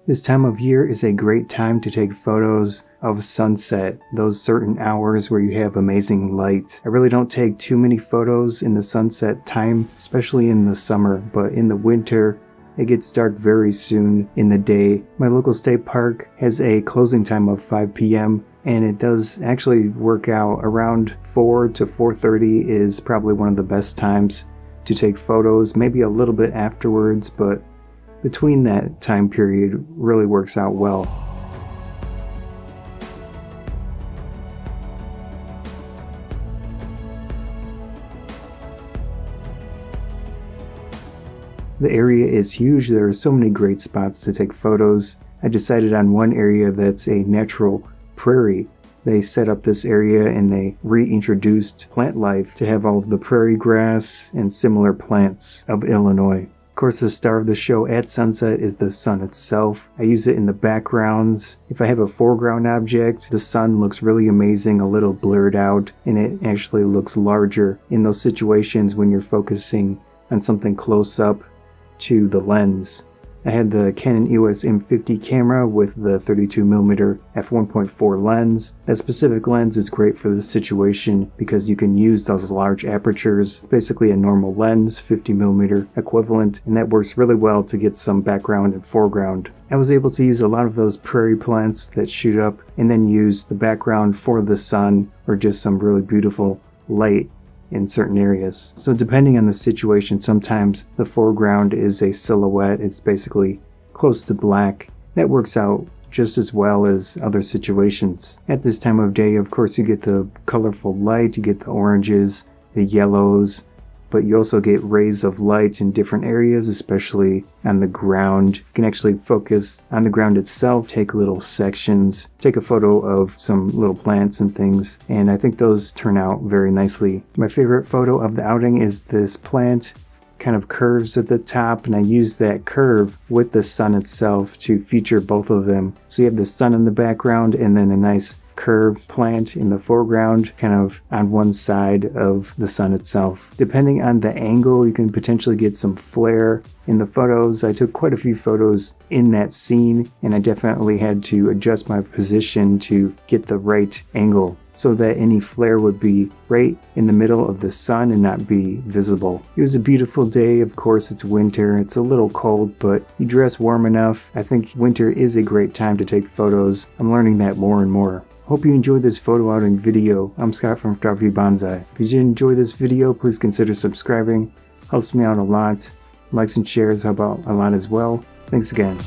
This time of year is a great time to take photos of sunset, those certain hours where you have amazing light. I really don't take too many photos in the sunset time, especially in the summer, but in the winter, it gets dark very soon in the day. My local state park has a closing time of 5 p.m. and it does actually work out around 4 to 4:30 is probably one of the best times to take photos, maybe a little bit afterwards, but between that time period really works out well. The area is huge. There are so many great spots to take photos. I decided on one area that's a natural prairie. They set up this area and they reintroduced plant life to have all of the prairie grass and similar plants of Illinois. Of course, the star of the show at sunset is the sun itself. I use it in the backgrounds. If I have a foreground object, the sun looks really amazing, a little blurred out, and it actually looks larger in those situations when you're focusing on something close up to the lens. I had the Canon EOS M50 camera with the 32mm f1.4 lens. That specific lens is great for this situation because you can use those large apertures, basically a normal lens, 50mm equivalent, and that works really well to get some background and foreground. I was able to use a lot of those prairie plants that shoot up and then use the background for the sun or just some really beautiful light in certain areas. So depending on the situation, sometimes the foreground is a silhouette. It's basically close to black. That works out just as well as other situations. At this time of day, of course, you get the colorful light, you get the oranges, the yellows, but you also get rays of light in different areas, especially on the ground. You can actually focus on the ground itself, take little sections, take a photo of some little plants and things, and I think those turn out very nicely. My favorite photo of the outing is this plant kind of curves at the top, and I use that curve with the sun itself to feature both of them. So you have the sun in the background and then a nice curved plant in the foreground, kind of on one side of the sun itself. Depending on the angle, you can potentially get some flare in the photos. I took quite a few photos in that scene, and I definitely had to adjust my position to get the right angle so that any flare would be right in the middle of the sun and not be visible. It was a beautiful day. Of course, it's winter. It's a little cold, but you dress warm enough. I think winter is a great time to take photos. I'm learning that more and more. Hope you enjoyed this photo outing video. I'm Scott from Photography Bonsai. If you did enjoy this video, please consider subscribing. Helps me out a lot. Likes and shares help out a lot as well. Thanks again.